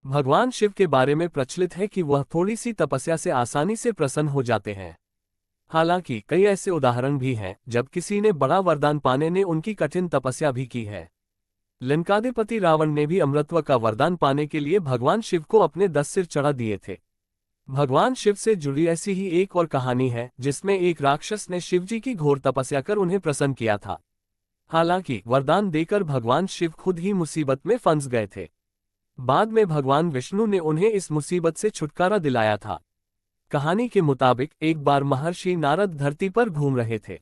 भगवान शिव के बारे में प्रचलित है कि वह थोड़ी सी तपस्या से आसानी से प्रसन्न हो जाते हैं। हालांकि कई ऐसे उदाहरण भी हैं जब किसी ने बड़ा वरदान पाने ने उनकी कठिन तपस्या भी की है। लंकाधिपति रावण ने भी अमरत्व का वरदान पाने के लिए भगवान शिव को अपने 10 सिर चढ़ा दिए थे। भगवान शिव से जुड़ी ऐसी ही एक और कहानी है जिसमें एक राक्षस ने शिवजी की घोर तपस्या कर उन्हें प्रसन्न किया था। हालांकि वरदान देकर भगवान शिव खुद ही मुसीबत में फंस गए थे। बाद में भगवान विष्णु ने उन्हें इस मुसीबत से छुटकारा दिलाया था। कहानी के मुताबिक एक बार महर्षि नारद धरती पर घूम रहे थे।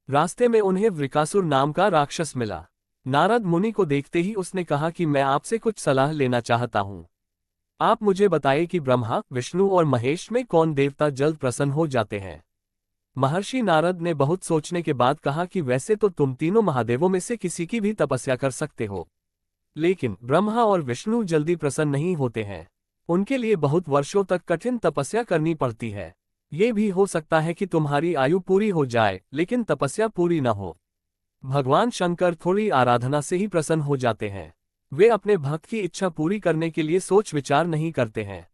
रास्ते में उन्हें वृकासुर नाम का राक्षस मिला। नारद मुनि को देखते ही उसने कहा कि मैं आपसे कुछ सलाह लेना चाहता हूँ। आप मुझे बताइए कि ब्रह्मा, विष्णु और महेश में कौन देवता जल्द प्रसन्न हो जाते हैं। महर्षि नारद ने बहुत सोचने के बाद कहा कि वैसे तो तुम तीनों महादेवों में से किसी की भी तपस्या कर सकते हो, लेकिन ब्रह्मा और विष्णु जल्दी प्रसन्न नहीं होते हैं। उनके लिए बहुत वर्षों तक कठिन तपस्या करनी पड़ती है। ये भी हो सकता है कि तुम्हारी आयु पूरी हो जाए लेकिन तपस्या पूरी न हो। भगवान शंकर थोड़ी आराधना से ही प्रसन्न हो जाते हैं। वे अपने भक्त की इच्छा पूरी करने के लिए सोच विचार नहीं करते हैं।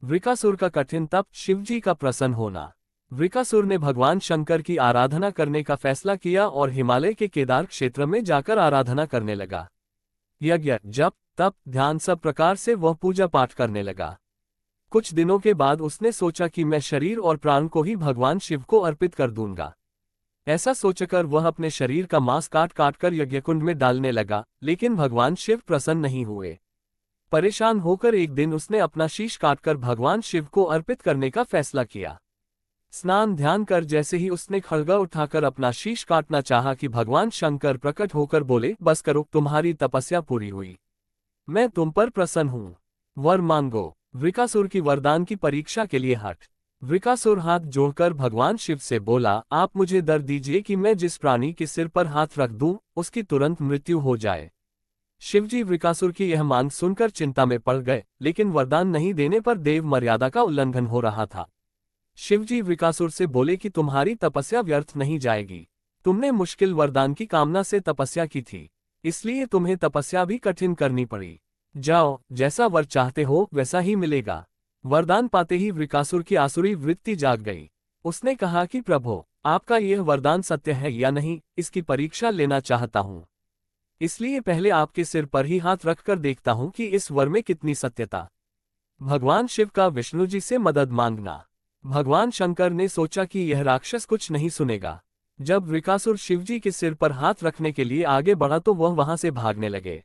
वृकासुर का कठिन तप, शिवजी का प्रसन्न होना। वृकासुर ने भगवान शंकर की आराधना करने का फैसला किया और हिमालय के केदार क्षेत्र में जाकर आराधना करने लगा। यज्ञ, जप, तप, ध्यान सब प्रकार से वह पूजा पाठ करने लगा। कुछ दिनों के बाद उसने सोचा कि मैं शरीर और प्राण को ही भगवान शिव को अर्पित कर दूंगा। ऐसा सोचकर वह अपने शरीर का मांस काट काट कर यज्ञकुंड में डालने लगा, लेकिन भगवान शिव प्रसन्न नहीं हुए। परेशान होकर एक दिन उसने अपना शीश काटकर भगवान शिव को अर्पित करने का फैसला किया। स्नान ध्यान कर जैसे ही उसने खड़गा उठाकर अपना शीश काटना चाहा कि भगवान शंकर प्रकट होकर बोले, बस करो, तुम्हारी तपस्या पूरी हुई, मैं तुम पर प्रसन्न हूं, वर मांगो। वृकासुर की वरदान की परीक्षा के लिए हट। वृकासुर हाथ जोड़कर भगवान शिव से बोला, आप मुझे वर दीजिए कि मैं जिस प्राणी के सिर पर हाथ रख दूं उसकी तुरंत मृत्यु हो जाए। शिवजी वृकासुर की यह मांग सुनकर चिंता में पड़ गए, लेकिन वरदान नहीं देने पर देव मर्यादा का उल्लंघन हो रहा था। शिवजी वृकासुर से बोले कि तुम्हारी तपस्या व्यर्थ नहीं जाएगी। तुमने मुश्किल वरदान की कामना से तपस्या की थी, इसलिए तुम्हें तपस्या भी कठिन करनी पड़ी। जाओ, जैसा वर चाहते हो वैसा ही मिलेगा। वरदान पाते ही वृकासुर की आसुरी वृत्ति जाग गई। उसने कहा कि प्रभो, आपका यह वरदान सत्य है या नहीं, इसकी परीक्षा लेना चाहता हूं। इसलिए पहले आपके सिर पर ही हाथ रखकर देखता हूं कि इस वर में कितनी सत्यता। भगवान शिव का विष्णु जी से मदद मांगना। भगवान शंकर ने सोचा कि यह राक्षस कुछ नहीं सुनेगा। जब वृकासुर शिवजी के सिर पर हाथ रखने के लिए आगे बढ़ा तो वह वहां से भागने लगे।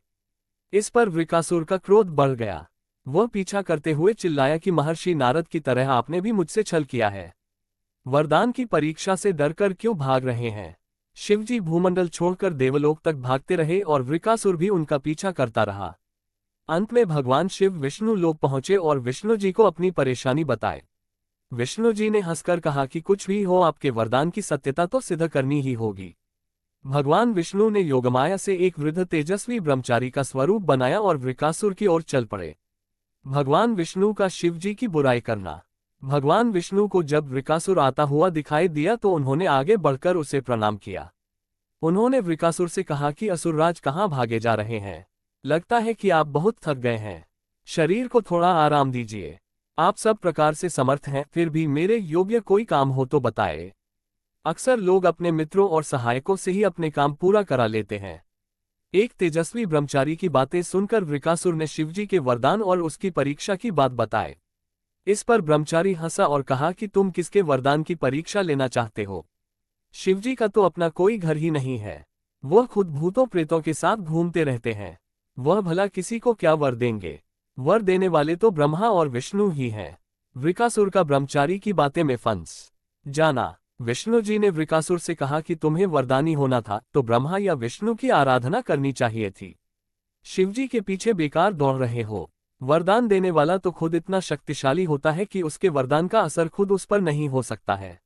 इस पर वृकासुर का क्रोध बढ़ गया। वह पीछा करते हुए चिल्लाया कि महर्षि नारद की तरह आपने भी मुझसे छल किया है। वरदान की परीक्षा से डरकर क्यों भाग रहे हैं। शिवजी भूमंडल छोड़कर देवलोक तक भागते रहे और वृकासुर भी उनका पीछा करता रहा। अंत में भगवान शिव विष्णु लोक पहुंचे और विष्णु जी को अपनी परेशानी बताए। विष्णु जी ने हंसकर कहा कि कुछ भी हो, आपके वरदान की सत्यता तो सिद्ध करनी ही होगी। भगवान विष्णु ने योगमाया से एक वृद्ध तेजस्वी ब्रह्मचारी का स्वरूप बनाया और वृकासुर की ओर चल पड़े। भगवान विष्णु का शिवजी की बुराई करना। भगवान विष्णु को जब वृकासुर आता हुआ दिखाई दिया तो उन्होंने आगे बढ़कर उसे प्रणाम किया। उन्होंने वृकासुर से कहा कि असुरराज कहाँ भागे जा रहे हैं, लगता है कि आप बहुत थक गए हैं, शरीर को थोड़ा आराम दीजिए। आप सब प्रकार से समर्थ हैं, फिर भी मेरे योग्य कोई काम हो तो बताए। अक्सर लोग अपने मित्रों और सहायकों से ही अपने काम पूरा करा लेते हैं। एक तेजस्वी ब्रह्मचारी की बातें सुनकर वृकासुर ने शिवजी के वरदान और उसकी परीक्षा की बात बताए। इस पर ब्रह्मचारी हंसा और कहा कि तुम किसके वरदान की परीक्षा लेना चाहते हो। शिवजी का तो अपना कोई घर ही नहीं है, वह खुद भूतों प्रेतों के साथ घूमते रहते हैं। वह भला किसी को क्या वर देंगे, वर देने वाले तो ब्रह्मा और विष्णु ही हैं। वृकासुर का ब्रह्मचारी की बातें में फंस जाना। विष्णु जी ने वृकासुर से कहा कि तुम्हें वरदानी होना था तो ब्रह्मा या विष्णु की आराधना करनी चाहिए थी। शिवजी के पीछे बेकार दौड़ रहे हो। वरदान देने वाला तो खुद इतना शक्तिशाली होता है कि उसके वरदान का असर खुद उस पर नहीं हो सकता है।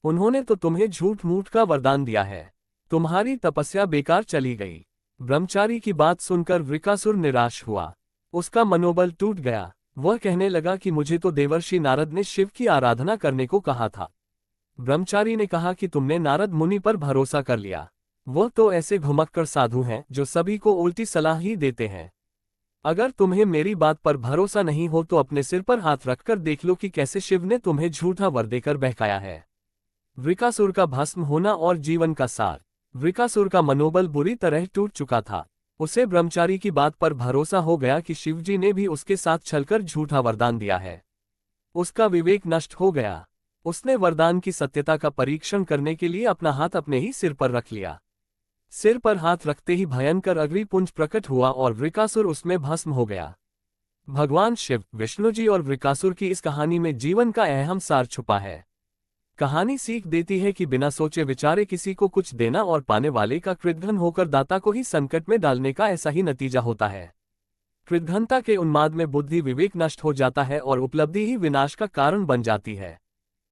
उन्होंने तो तुम्हें झूठ मूठ का वरदान दिया है, तुम्हारी तपस्या बेकार चली गई। ब्रह्मचारी की बात सुनकर वृकासुर निराश हुआ, उसका मनोबल टूट गया। वह कहने लगा कि मुझे तो देवर्षि नारद ने शिव की आराधना करने को कहा था। ब्रह्मचारी ने कहा कि तुमने नारद मुनि पर भरोसा कर लिया, वह तो ऐसे घुमक्कड़ साधु हैं जो सभी को उल्टी सलाह ही देते हैं। अगर तुम्हें मेरी बात पर भरोसा नहीं हो तो अपने सिर पर हाथ रखकर देख लो कि कैसे शिव ने तुम्हें झूठा वर देकर बहकाया है। वृकासुर का भस्म होना और जीवन का सार। वृकासुर का मनोबल बुरी तरह टूट चुका था। उसे ब्रह्मचारी की बात पर भरोसा हो गया कि शिवजी ने भी उसके साथ छलकर झूठा वरदान दिया है। उसका विवेक नष्ट हो गया। उसने वरदान की सत्यता का परीक्षण करने के लिए अपना हाथ अपने ही सिर पर रख लिया। सिर पर हाथ रखते ही भयंकर अग्निपुंज प्रकट हुआ और वृकासुर उसमें भस्म हो गया। भगवान शिव, विष्णु जी और वृकासुर की इस कहानी में जीवन का अहम सार छुपा है। कहानी सीख देती है कि बिना सोचे विचारे किसी को कुछ देना और पाने वाले का कृतघ्न होकर दाता को ही संकट में डालने का ऐसा ही नतीजा होता है। कृतघ्नता के उन्माद में बुद्धि विवेक नष्ट हो जाता है और उपलब्धि ही विनाश का कारण बन जाती है।